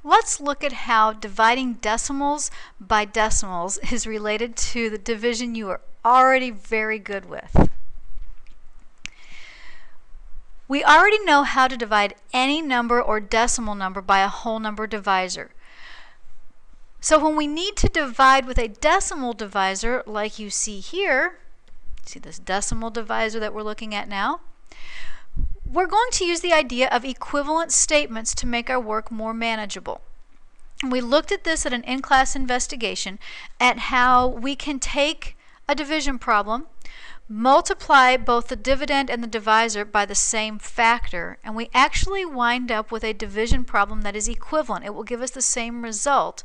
Let's look at how dividing decimals by decimals is related to the division you are already very good with. We already know how to divide any number or decimal number by a whole number divisor. So when we need to divide with a decimal divisor, like you see here, see this decimal divisor that we're looking at now, we're going to use the idea of equivalent statements to make our work more manageable. We looked at this at an in-class investigation at how we can take a division problem, multiply both the dividend and the divisor by the same factor, and we actually wind up with a division problem that is equivalent. It will give us the same result.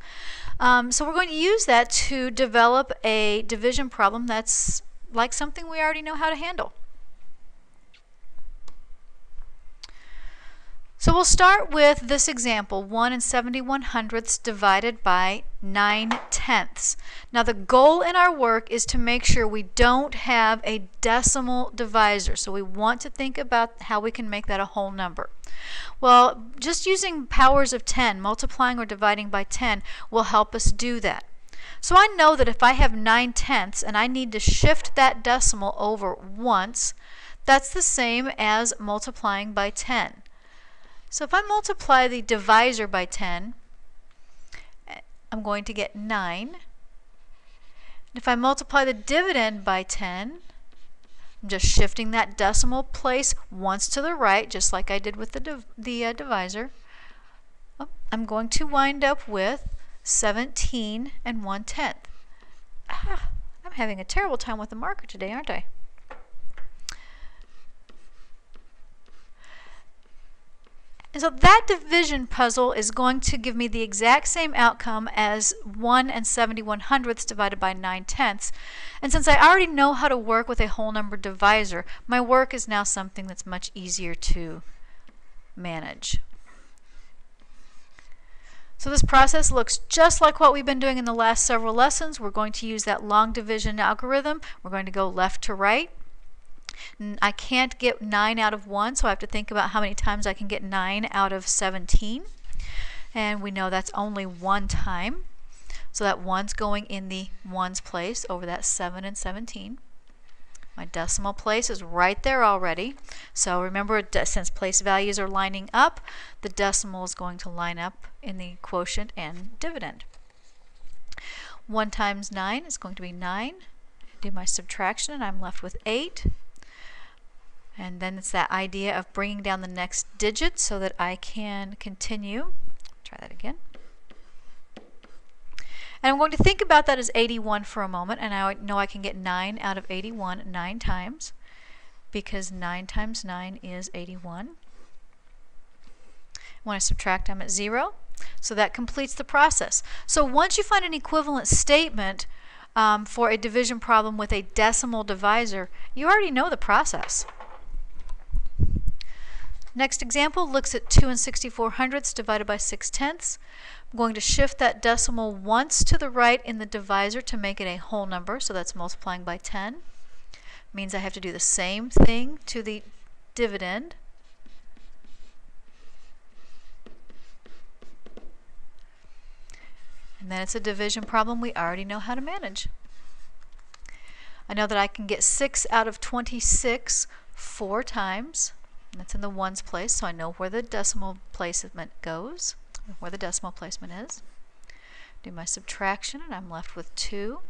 So we're going to use that to develop a division problem that's like something we already know how to handle. So we'll start with this example, 1 71/100 divided by 9/10. Now the goal in our work is to make sure we don't have a decimal divisor. So we want to think about how we can make that a whole number. Well, just using powers of 10, multiplying or dividing by 10, will help us do that. So I know that if I have 9/10 and I need to shift that decimal over once, that's the same as multiplying by 10. So if I multiply the divisor by 10, I'm going to get 9. If I multiply the dividend by 10, I'm just shifting that decimal place once to the right, just like I did with the divisor. I'm going to wind up with 17 1/10. I'm having a terrible time with the marker today, aren't I? And so that division puzzle is going to give me the exact same outcome as 1 71/100 divided by 9/10. And since I already know how to work with a whole number divisor, my work is now something that's much easier to manage. So this process looks just like what we've been doing in the last several lessons. We're going to use that long division algorithm. We're going to go left to right. I can't get 9 out of 1, so I have to think about how many times I can get 9 out of 17. And we know that's only one time. So that 1's going in the 1's place over that 7 and 17. My decimal place is right there already. So remember, since place values are lining up, the decimal is going to line up in the quotient and dividend. 1 times 9 is going to be 9. Do my subtraction and I'm left with 8. And then it's that idea of bringing down the next digit so that I can continue. Try that again. And I'm going to think about that as 81 for a moment, and I know I can get 9 out of 81 9 times, because 9 times 9 is 81. When I subtract, I'm at 0. So that completes the process. So once you find an equivalent statement for a division problem with a decimal divisor, you already know the process. Next example looks at 2 64/100 divided by 6/10. I'm going to shift that decimal once to the right in the divisor to make it a whole number, so that's multiplying by 10. Means I have to do the same thing to the dividend. And then it's a division problem we already know how to manage. I know that I can get 6 out of 26 4 times. That's in the 1's place, so I know where the decimal placement goes, where the decimal placement is. Do my subtraction and I'm left with 2.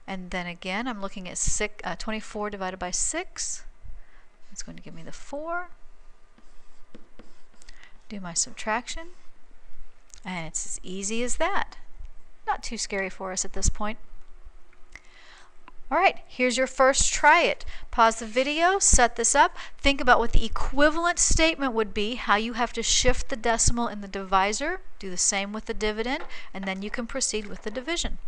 And then again, I'm looking at 24 divided by 6. That's going to give me the 4. Do my subtraction. And it's as easy as that. Not too scary for us at this point. All right, here's your first try it. Pause the video, set this up, think about what the equivalent statement would be, how you have to shift the decimal in the divisor, do the same with the dividend, and then you can proceed with the division.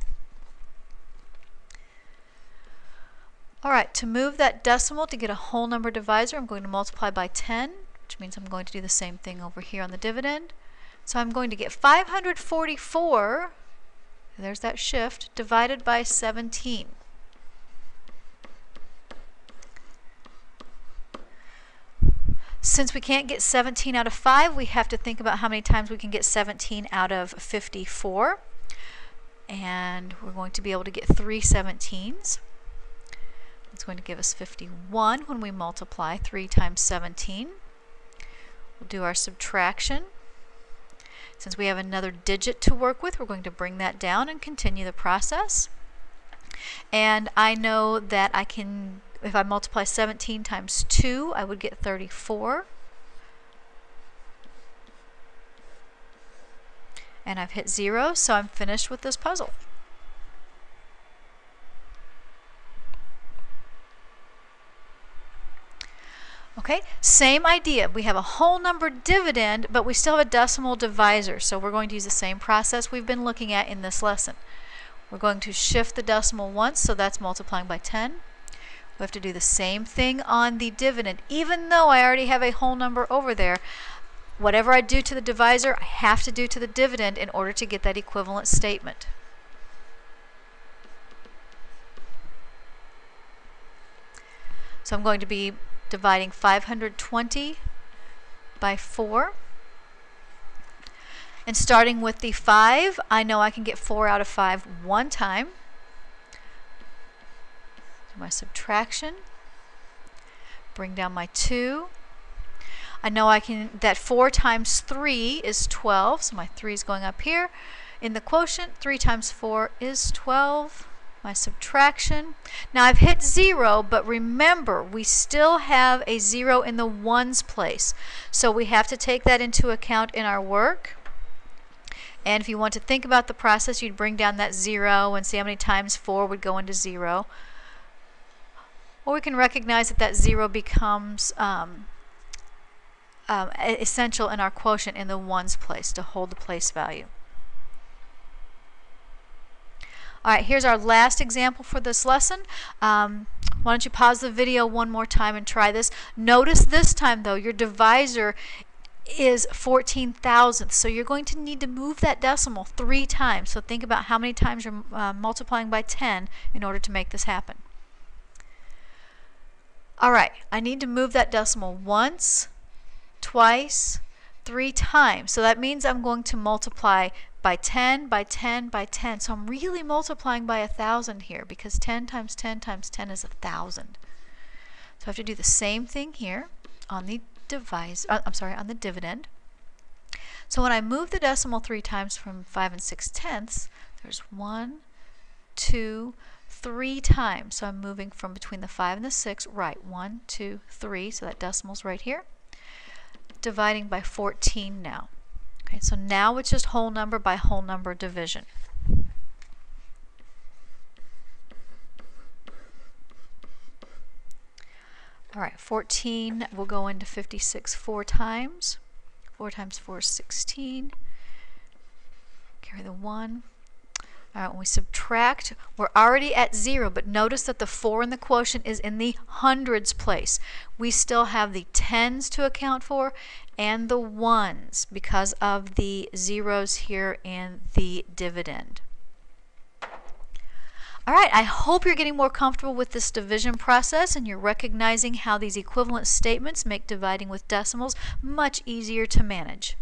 All right, to move that decimal to get a whole number divisor, I'm going to multiply by 10, which means I'm going to do the same thing over here on the dividend. So I'm going to get 544, there's that shift, divided by 17. Since we can't get 17 out of 5, we have to think about how many times we can get 17 out of 54. And we're going to be able to get 3 17s. It's going to give us 51 when we multiply 3 times 17. We'll do our subtraction. Since we have another digit to work with, we're going to bring that down and continue the process. And I know that I can, if I multiply 17 times 2, I would get 34. And I've hit 0, so I'm finished with this puzzle. Okay, same idea. We have a whole number dividend, but we still have a decimal divisor. So we're going to use the same process we've been looking at in this lesson. We're going to shift the decimal once, so that's multiplying by 10. We have to do the same thing on the dividend. Even though I already have a whole number over there, whatever I do to the divisor, I have to do to the dividend in order to get that equivalent statement. So I'm going to be dividing 520 by 4. And starting with the 5, I know I can get 4 out of 5 one time. Do my subtraction. Bring down my 2. I know I can, that 4 times 3 is 12, so my 3 is going up here. In the quotient, 3 times 4 is 12. My subtraction. Now I've hit 0, but remember, we still have a 0 in the ones place. So we have to take that into account in our work. And if you want to think about the process, you'd bring down that 0 and see how many times 4 would go into 0. Or we can recognize that that 0 becomes essential in our quotient in the ones place to hold the place value. All right, here's our last example for this lesson. Why don't you pause the video one more time and try this. Notice this time, though, your divisor is 14 thousandths, so you're going to need to move that decimal 3 times. So think about how many times you're multiplying by 10 in order to make this happen. All right, I need to move that decimal once, twice, 3 times. So that means I'm going to multiply by 10, by 10, by 10. So I'm really multiplying by 1,000 here because 10 times 10 times 10 is 1,000. So I have to do the same thing here on the on the dividend. So when I move the decimal 3 times from 5 6/10, there's 1, 2, 3 times. So I'm moving from between the 5 and the 6, right, 1, 2, 3. So that decimal's right here. Dividing by 14 now. Okay, so now it's just whole number by whole number division. All right, 14 will go into 56 4 times. 4 times 4 is 16. Carry the 1. All right, when we subtract, we're already at 0, but notice that the 4 in the quotient is in the hundreds place. We still have the tens to account for and the ones because of the zeros here in the dividend. All right, I hope you're getting more comfortable with this division process and you're recognizing how these equivalent statements make dividing with decimals much easier to manage.